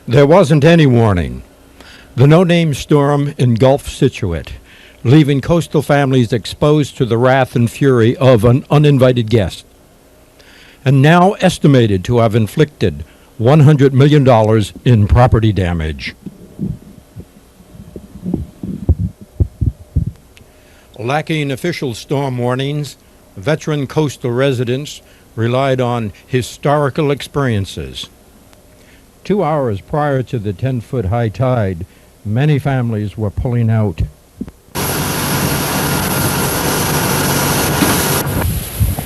There wasn't any warning. The no-name storm engulfed Scituate, leaving coastal families exposed to the wrath and fury of an uninvited guest, and now estimated to have inflicted $100 million in property damage. Lacking official storm warnings, veteran coastal residents relied on historical experiences. 2 hours prior to the 10-foot high tide, many families were pulling out.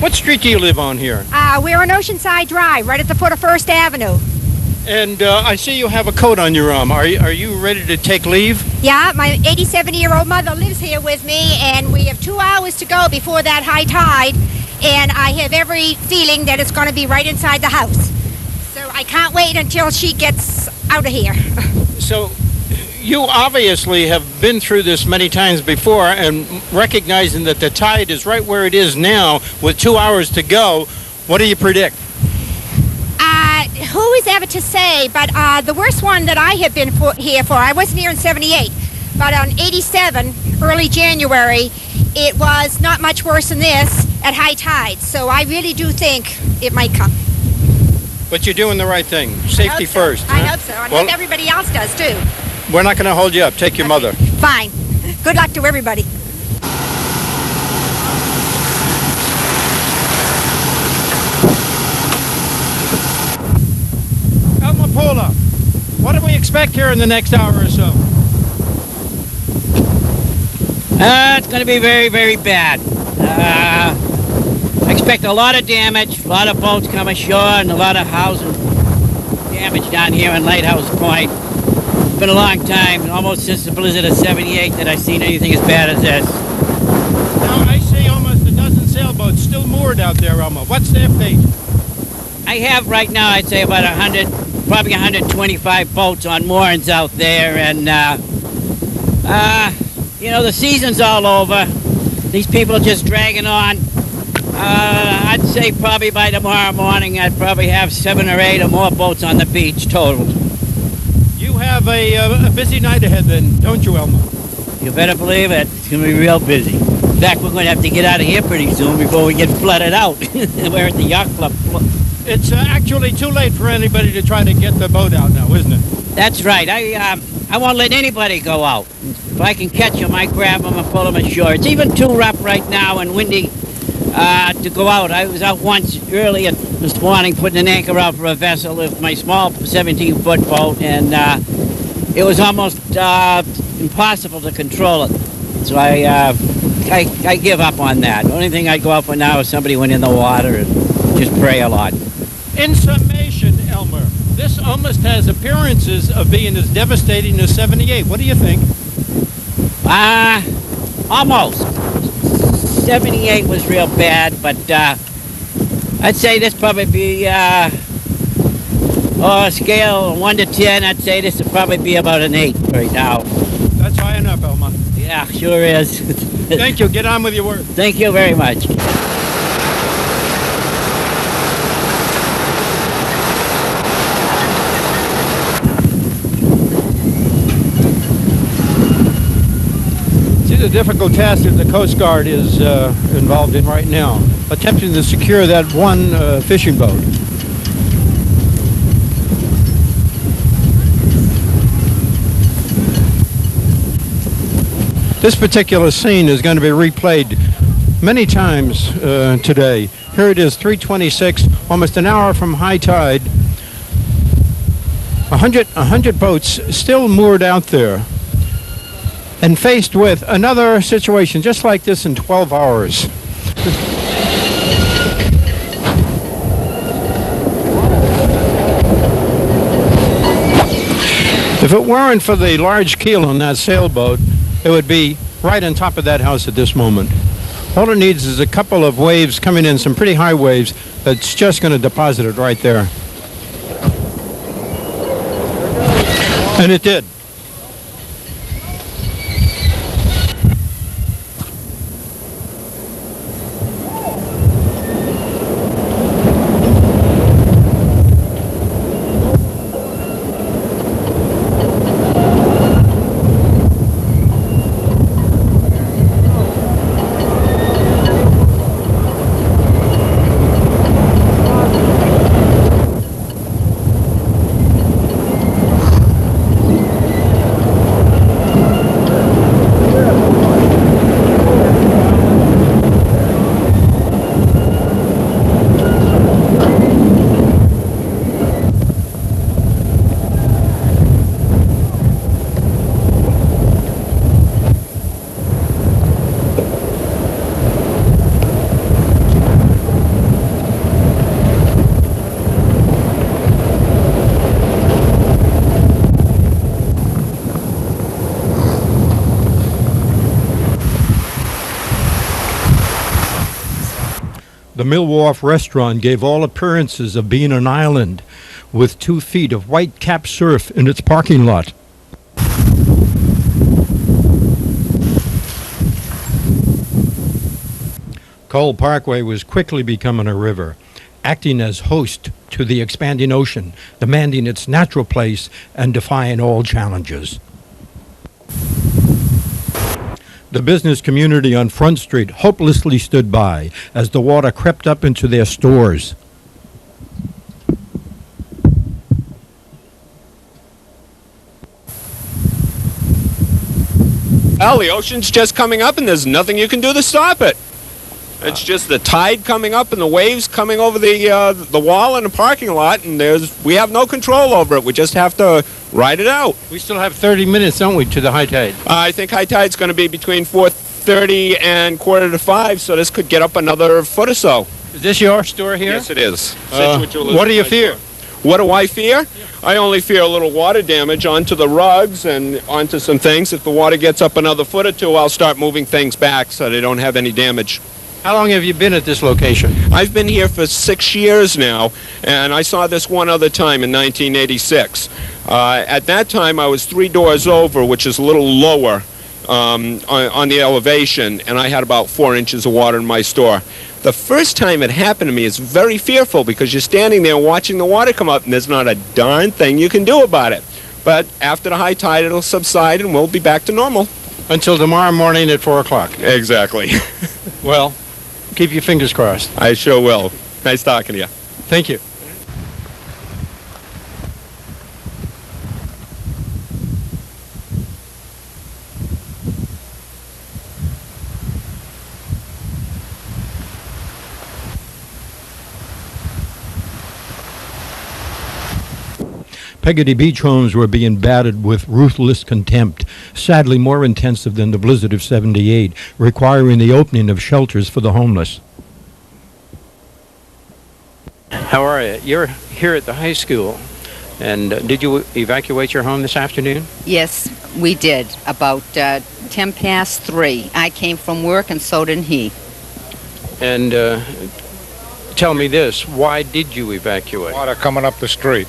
What street do you live on here? We're on Oceanside Drive, right at the foot of First Avenue. And I see you have a coat on your arm. Are you ready to take leave? Yeah, my 87-year-old mother lives here with me, and we have 2 hours to go before that high tide, and I have every feeling that it's going to be right inside the house. So I can't wait until she gets out of here. So you obviously have been through this many times before, and recognizing that the tide is right where it is now with 2 hours to go, what do you predict? Who is ever to say, but the worst one that I have been here for, I wasn't here in 78, but on 87, early January, it was not much worse than this at high tide. So I really do think it might come. But you're doing the right thing. Safety first. I hope so. I hope everybody else does too. We're not going to hold you up. Take your mother. Fine. Good luck to everybody. Elma Pula, what do we expect here in the next hour or so? It's going to be very, very bad. I expect a lot of damage, a lot of boats come ashore, and a lot of housing damage down here in Lighthouse Point. It's been a long time, almost since the blizzard of 78, that I've seen anything as bad as this. Now, I see almost a dozen sailboats still moored out there, Elma. What's their fate? I have right now, I'd say about 100, probably 125 boats on moorings out there, and, you know, the season's all over. These people are just dragging on. I'd say probably by tomorrow morning, I'd probably have 7 or 8 or more boats on the beach total. You have a busy night ahead then, don't you, Elma? You better believe it. It's going to be real busy. In fact, we're going to have to get out of here pretty soon before we get flooded out. We're at the yacht club. It's actually too late for anybody to try to get the boat out now, isn't it? That's right. I won't let anybody go out. If I can catch them, I grab them and pull them ashore. It's even too rough right now and windy to go out. I was out once earlier this morning putting an anchor out for a vessel with my small 17-foot boat, and it was almost impossible to control it. So I give up on that. The only thing I'd go out for now is somebody went in the water and just pray a lot. In summation, Elmer, this almost has appearances of being as devastating as 78. What do you think? Almost. 78 was real bad, but I'd say this probably be a scale 1 to 10. I'd say this would probably be about an 8 right now. That's high enough, Elma. Yeah, sure is. Thank you. Get on with your work. Thank you very much. The difficult task that the Coast Guard is involved in right now, attempting to secure that one fishing boat. This particular scene is going to be replayed many times today. Here it is, 3:26, almost an hour from high tide. 100 boats still moored out there, and faced with another situation just like this in 12 hours. If it weren't for the large keel on that sailboat, it would be right on top of that house at this moment. All it needs is a couple of waves coming in, some pretty high waves, that's just going to deposit it right there. And it did. The Mill Wharf restaurant gave all appearances of being an island with 2 feet of white-capped surf in its parking lot. Cole Parkway was quickly becoming a river, acting as host to the expanding ocean, demanding its natural place and defying all challenges. The business community on Front Street hopelessly stood by as the water crept up into their stores. Well, the ocean's just coming up and there's nothing you can do to stop it. It's just the tide coming up and the waves coming over the wall in the parking lot, and we have no control over it. We just have to ride it out. We still have 30 minutes, don't we, to the high tide? I think high tide's going to be between 4:30 and 4:45, so this could get up another foot or so. Is this your store here? Yes, it is. What do you fear? What do I fear? I only fear a little water damage onto the rugs and onto some things. If the water gets up another foot or two, I'll start moving things back so they don't have any damage. How long have you been at this location? I've been here for 6 years now, and I saw this one other time in 1986. At that time, I was 3 doors over, which is a little lower on the elevation, and I had about 4 inches of water in my store. The first time it happened to me is very fearful because you're standing there watching the water come up, and there's not a darn thing you can do about it. But after the high tide, it'll subside, and we'll be back to normal. Until tomorrow morning at 4 o'clock. Exactly. Well, keep your fingers crossed. I sure will. Nice talking to you. Thank you. Peggotty Beach homes were being battered with ruthless contempt, sadly more intensive than the blizzard of '78, requiring the opening of shelters for the homeless. How are you? You're here at the high school, and did you evacuate your home this afternoon? Yes, we did. About 10 past 3. I came from work and so did he. And tell me this, why did you evacuate? Water coming up the street,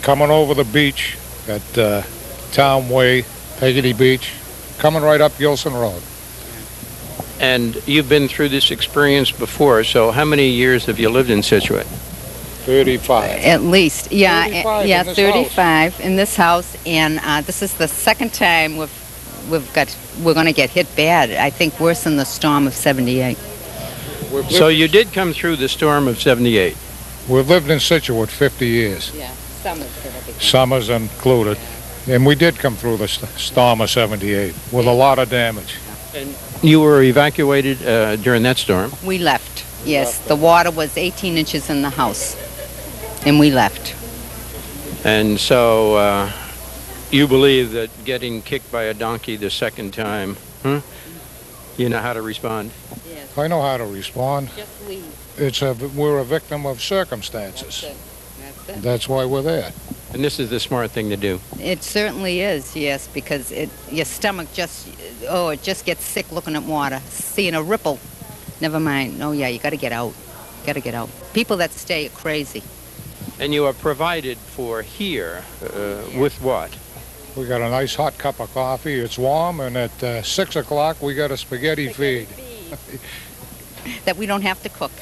coming over the beach at Town Way, Peggotty Beach, coming right up Gilson Road. And you've been through this experience before, so how many years have you lived in Scituate? 35. At least, yeah, 35 yeah, in this 35 in this house, and this is the second time we're going to get hit bad. I think worse than the storm of '78. So you did come through the storm of '78. We've lived in Scituate 50 years, Yeah, summers. summers included, and we did come through the storm of '78 with a lot of damage. And you were evacuated during that storm. We left. Yes, the water was 18 inches in the house, and we left. And so you believe that getting kicked by a donkey the second time, you know how to respond? Yes, I know how to respond. just leave. We're a victim of circumstances. That's it. That's why we're there. And this is the smart thing to do. It certainly is, yes, because your stomach it just gets sick looking at water, seeing a ripple. Never mind. Oh, yeah, you got to get out. Got to get out. People that stay are crazy. And you are provided for here with what? We got a nice hot cup of coffee. It's warm, and at 6 o'clock we got a spaghetti feed. That we don't have to cook.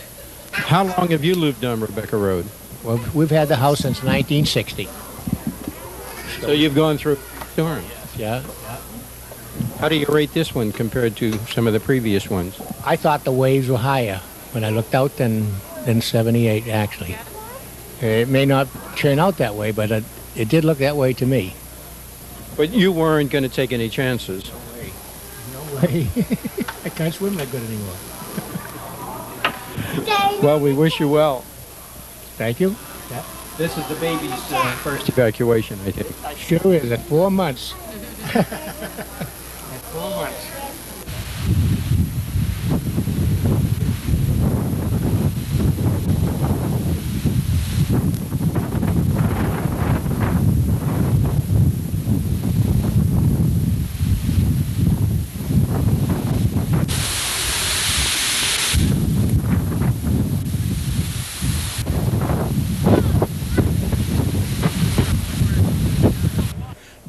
How long have you lived on Rebecca Road? Well, we've had the house since 1960. So you've gone through storms. Yeah. How do you rate this one compared to some of the previous ones? I thought the waves were higher when I looked out than '78, actually. It may not turn out that way, but it did look that way to me. But you weren't going to take any chances. No way. I can't swim that good anymore. Well, we wish you well. Thank you. This is the baby's first evacuation, I think. Sure is. At 4 months. At 4 months.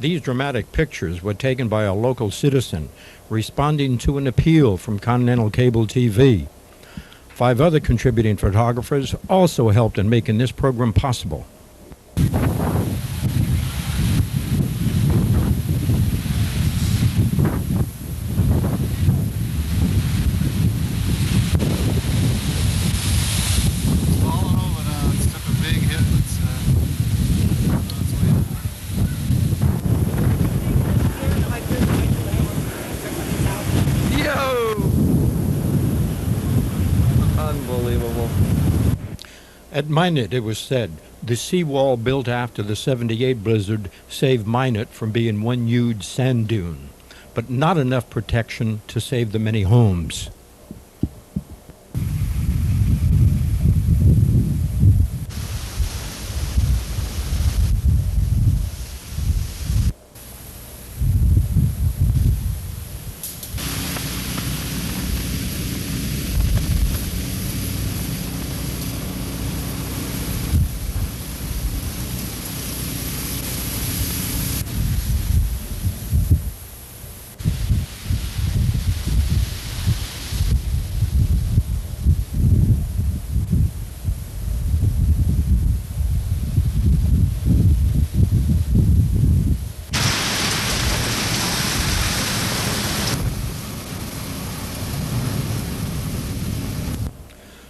These dramatic pictures were taken by a local citizen responding to an appeal from Continental Cable TV. 5 other contributing photographers also helped in making this program possible. Falling over now. It's took a big hit. It's on its way down. Yo! Unbelievable. At Minot, it was said, the seawall built after the 78 blizzard saved Minot from being one huge sand dune, but not enough protection to save the many homes.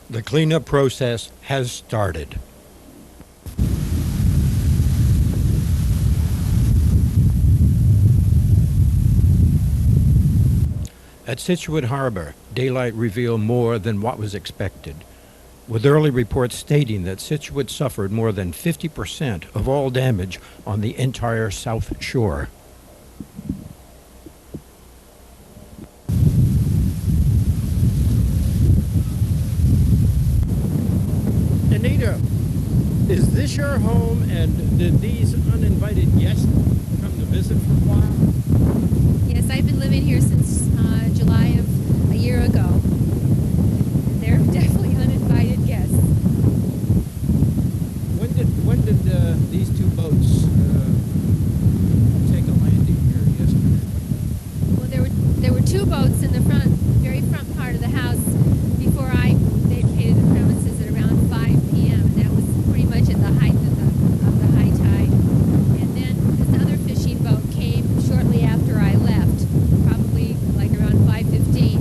The cleanup process has started. At Scituate Harbor, daylight revealed more than what was expected, with early reports stating that Scituate suffered more than 50% of all damage on the entire south shore. Anita, is this your home, and did these uninvited guests come to visit for a while? Yes, I've been living here since July of a year ago. They're definitely uninvited guests. When did these 2 boats take a landing here yesterday? Well, there were 2 boats in the very front part of the house before I vacated the premises at around 5 p.m. and that was pretty much at the height of the high tide. And then this other fishing boat came shortly after I left, probably like around 5:15.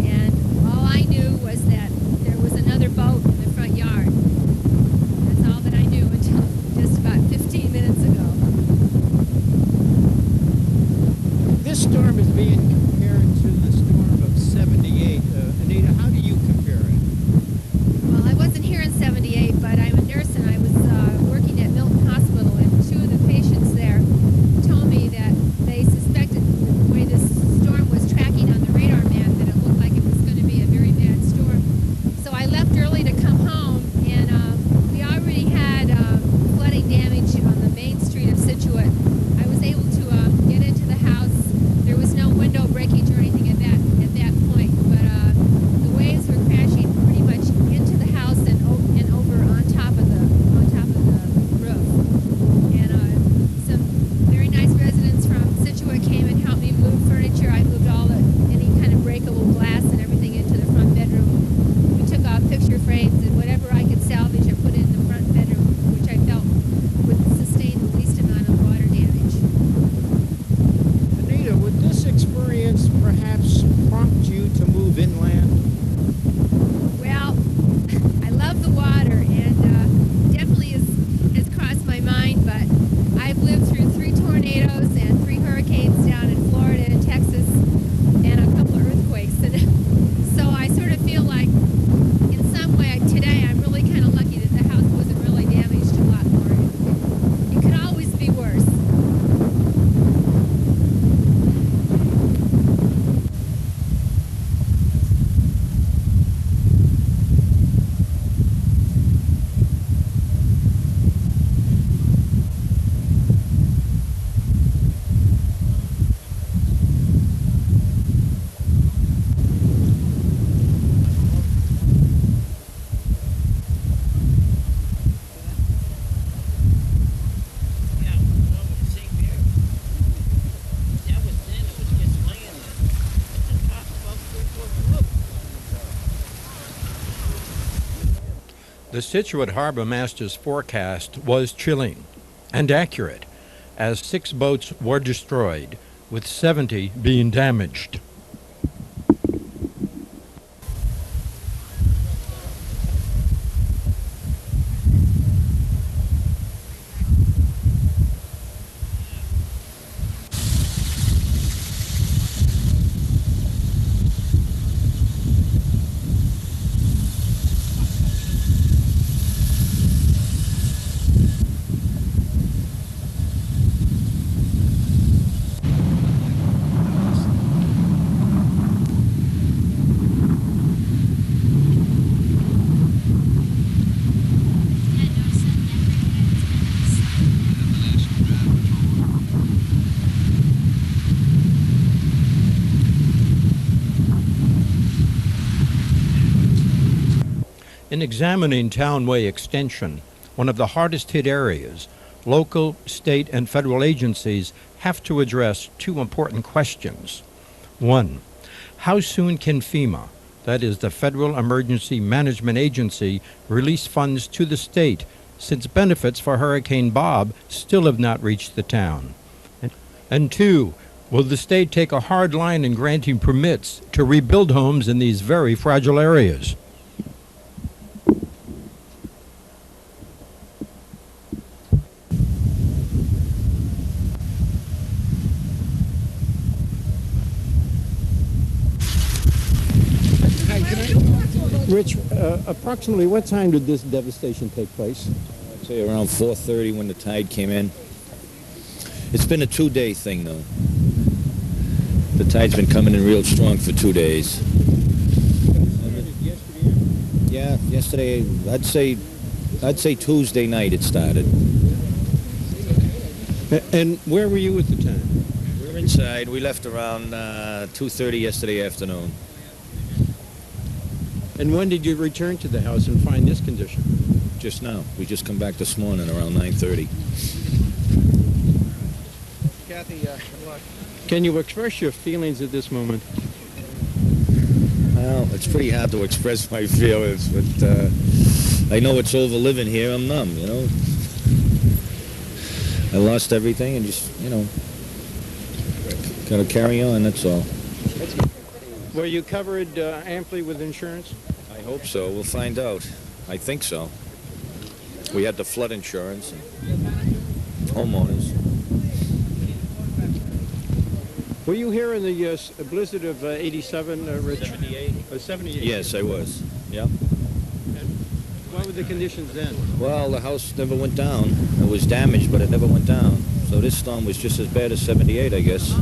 And all I knew was that there was another boat in the front yard. That's all that I knew until just about 15 minutes ago. This storm is being compared to the storm of 78. Anita, how The Scituate Harbor Master's forecast was chilling and accurate, as 6 boats were destroyed, with 70 being damaged. In examining Townway Extension, one of the hardest hit areas, local, state, and federal agencies have to address 2 important questions. 1. How soon can FEMA, that is the Federal Emergency Management Agency, release funds to the state, since benefits for Hurricane Bob still have not reached the town? And 2. Will the state take a hard line in granting permits to rebuild homes in these very fragile areas? Rich, approximately what time did this devastation take place? I'd say around 4:30 when the tide came in. It's been a 2-day thing, though. The tide's been coming in real strong for 2 days. Yeah, yesterday, I'd say Tuesday night it started. And where were you at the time? We were inside. We left around 2:30 yesterday afternoon. And when did you return to the house and find this condition? Just now. We just come back this morning around 9:30. Kathy, good luck. Can you express your feelings at this moment? Well, it's pretty hard to express my feelings, but I know it's over living here. I'm numb, you know. I lost everything and just, you know, gotta carry on, that's all. Were you covered amply with insurance? I hope so. We'll find out. I think so. We had the flood insurance and homeowners. Were you here in the blizzard of 87, Rich? 78. 78? Yes, I was. Yeah. And what were the conditions then? Well, the house never went down. It was damaged, but it never went down. So this storm was just as bad as 78, I guess.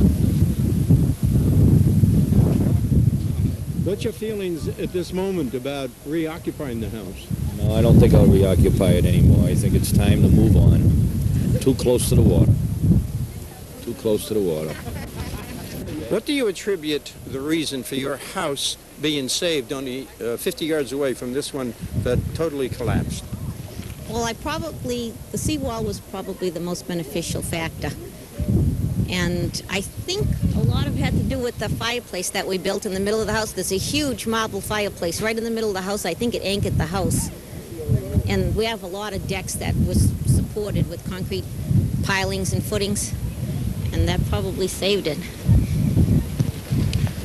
What's your feelings at this moment about reoccupying the house? No, I don't think I'll reoccupy it anymore. I think it's time to move on. Too close to the water. Too close to the water. What do you attribute the reason for your house being saved only 50 yards away from this one that totally collapsed? Well, the seawall was probably the most beneficial factor. And I think a lot of it had to do with the fireplace that we built in the middle of the house. There's a huge marble fireplace right in the middle of the house. I think it anchored the house. And we have a lot of decks that was supported with concrete pilings and footings, and that probably saved it.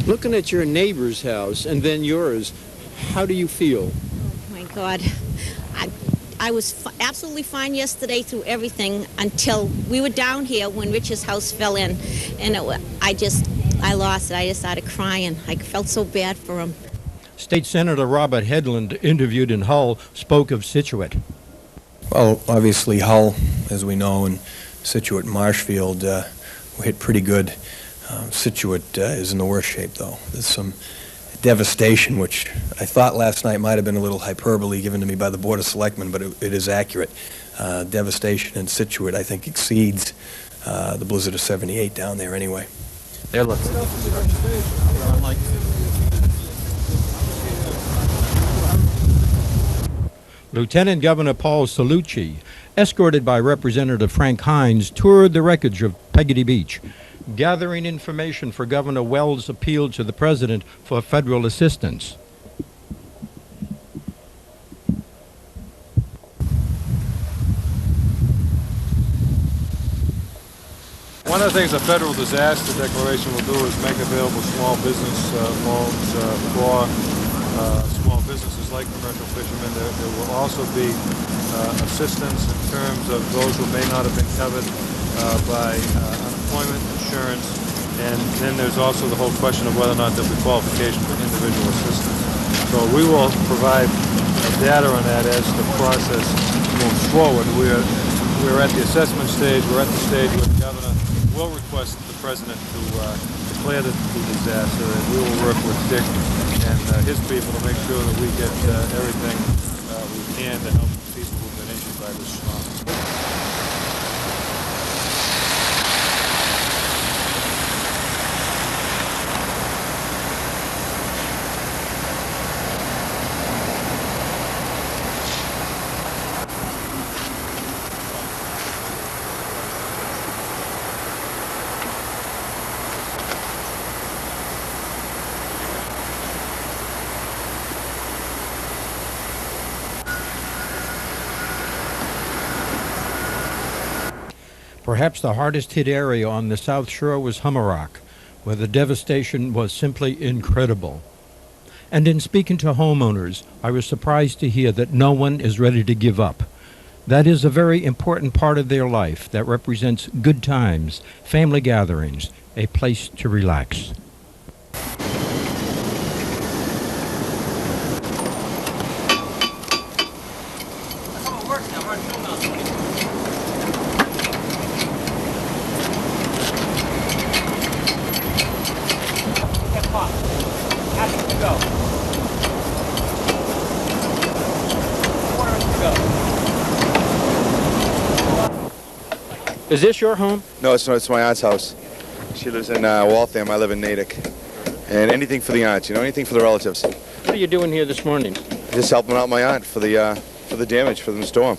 Looking at your neighbor's house and then yours, how do you feel? Oh, my God. I was absolutely fine yesterday through everything until we were down here when Rich's house fell in. And I lost it. I just started crying. I felt so bad for him. State Senator Robert Hedlund, interviewed in Hull, spoke of Scituate. Well, obviously Hull, as we know, and Scituate and Marshfield were hit pretty good. Scituate is in the worst shape, though. There's some devastation, which I thought last night might have been a little hyperbole given to me by the Board of Selectmen, but it is accurate. Devastation in Scituate, I think, exceeds the blizzard of 78 down there anyway. There, look. Lieutenant Governor Paul Cellucci, escorted by Representative Frank Hines, toured the wreckage of Peggotty Beach, gathering information for Governor Wells' appeal to the President for federal assistance. One of the things a federal disaster declaration will do is make available small business loans for small businesses like commercial fishermen. There will also be assistance in terms of those who may not have been covered by unemployment insurance. And then there's also the whole question of whether or not there'll be qualification for individual assistance. So we will provide data on that as the process moves forward. We're at the assessment stage. We're at the stage where the governor will request the president to declare the disaster, and we will work with Dick and his people to make sure that we get everything we can to help the people who've been injured by this storm. Perhaps the hardest hit area on the South Shore was Hummerock, where the devastation was simply incredible. And in speaking to homeowners, I was surprised to hear that no one is ready to give up. That is a very important part of their life that represents good times, family gatherings, a place to relax. Is this your home? No, it's my aunt's house. She lives in Waltham. I live in Natick. And anything for the aunts, anything for the relatives. What are you doing here this morning? Just helping out my aunt for the damage from the storm.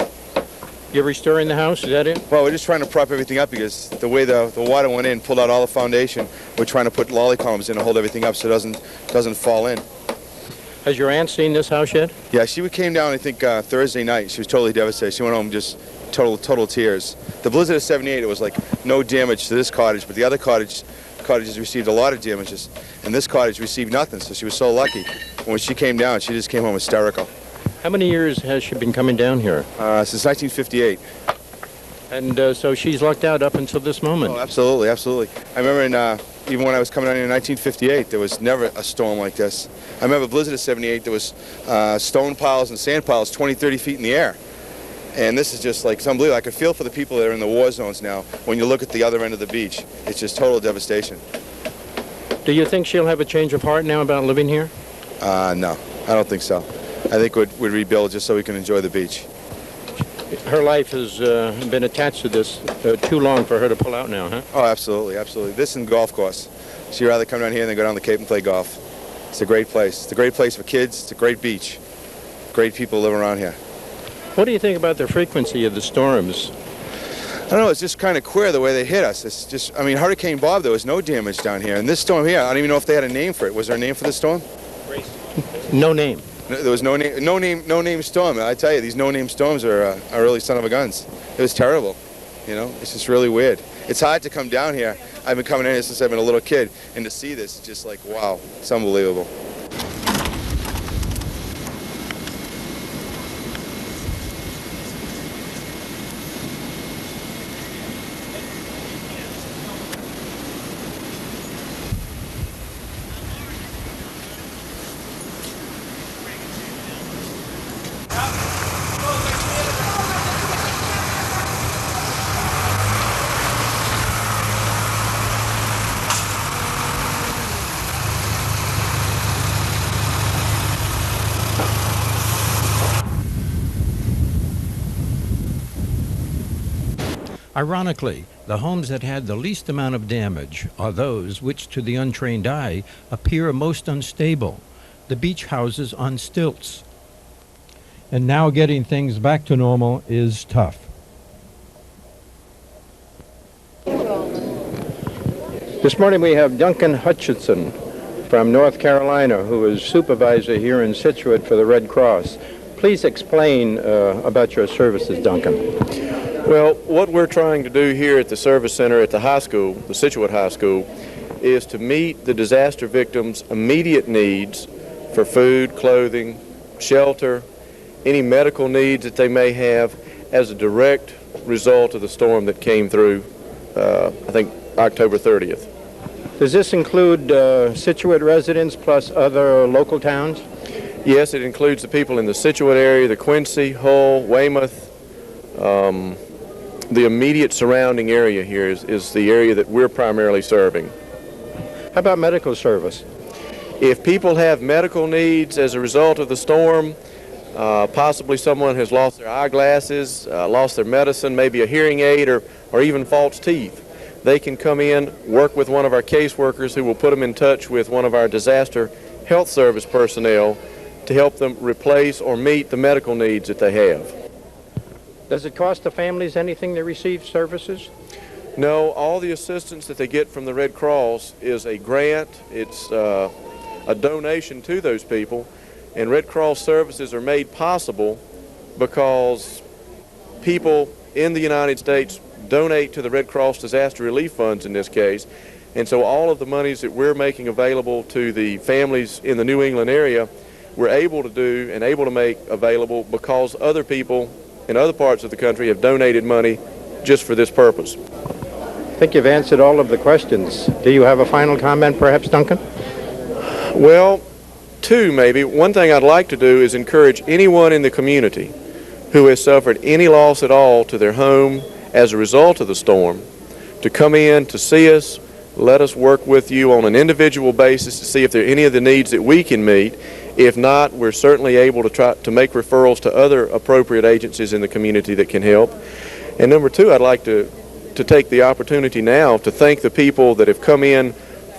You're restoring the house, is that it? Well, we're just trying to prop everything up because the way the water went in, pulled out all the foundation. We're trying to put lolly columns in to hold everything up so it doesn't fall in. Has your aunt seen this house yet? Yeah, she came down, I think, Thursday night. She was totally devastated. She went home just total tears. The blizzard of '78, it was like no damage to this cottage, but the other cottages received a lot of damages, and this cottage received nothing, so she was so lucky. When she came down, she just came home hysterical. How many years has she been coming down here? Since 1958. And so she's lucked out up until this moment? Oh, absolutely, absolutely. I remember even when I was coming down here in 1958, there was never a storm like this. I remember blizzard of '78, there was stone piles and sand piles 20, 30 feet in the air. And this is just like, it's unbelievable. I could feel for the people that are in the war zones now. When you look at the other end of the beach, it's just total devastation. Do you think she'll have a change of heart now about living here? No, I don't think so. I think we'd rebuild just so we can enjoy the beach. Her life has been attached to this too long for her to pull out now, huh? Oh, absolutely, absolutely. This and golf course. She'd rather come down here than go down the Cape and play golf. It's a great place. It's a great place for kids. It's a great beach. Great people live around here. What do you think about the frequency of the storms? I don't know, it's just kind of queer the way they hit us. It's just, I mean, Hurricane Bob, there was no damage down here. And this storm here, I don't even know if they had a name for it. Was there a name for the storm? No name. There was no name storm. I tell you, these no-name storms are really son of a guns. It was terrible, It's just really weird. It's hard to come down here. I've been coming in here since I've been a little kid, and to see this, it's just like, wow, it's unbelievable. Ironically, the homes that had the least amount of damage are those which, to the untrained eye, appear most unstable, the beach houses on stilts. And now getting things back to normal is tough. This morning we have Duncan Hutchinson from North Carolina, who is supervisor here in Scituate for the Red Cross. Please explain about your services, Duncan. Well, what we're trying to do here at the service center at the high school, the Scituate High School, is to meet the disaster victims' immediate needs for food, clothing, shelter, any medical needs that they may have as a direct result of the storm that came through, I think, October 30th. Does this include Scituate residents plus other local towns? Yes, it includes the people in the Scituate area, the Quincy, Hull, Weymouth. The immediate surrounding area here is the area that we're primarily serving. How about medical service? If people have medical needs as a result of the storm, possibly someone has lost their eyeglasses, lost their medicine, maybe a hearing aid, or even false teeth, they can come in, work with one of our caseworkers who will put them in touch with one of our disaster health service personnel to help them replace or meet the medical needs that they have. Does it cost the families anything to receive services? No, all the assistance that they get from the Red Cross is a grant. It's a donation to those people, and Red Cross services are made possible because people in the United States donate to the Red Cross disaster relief funds in this case, and so all of the monies that we're making available to the families in the New England area, we're able to do and able to make available because other people in other parts of the country have donated money just for this purpose. I think you've answered all of the questions. Do you have a final comment, perhaps, Duncan? Well, two maybe. One thing I'd like to do is encourage anyone in the community who has suffered any loss at all to their home as a result of the storm to come in to see us, let us work with you on an individual basis to see if there are any of the needs that we can meet. If not, we're certainly able to try to make referrals to other appropriate agencies in the community that can help. And number two, I'd like to take the opportunity now to thank the people that have come in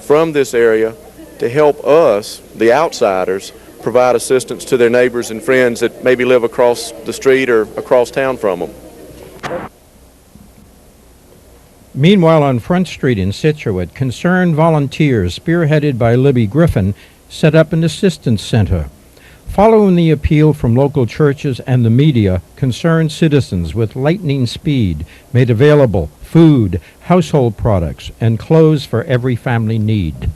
from this area to help us, the outsiders, provide assistance to their neighbors and friends that maybe live across the street or across town from them. Meanwhile, on Front Street in Scituate, concerned volunteers spearheaded by Libby Griffin set up an assistance center. Following the appeal from local churches and the media, concerned citizens with lightning speed made available food, household products, and clothes for every family need.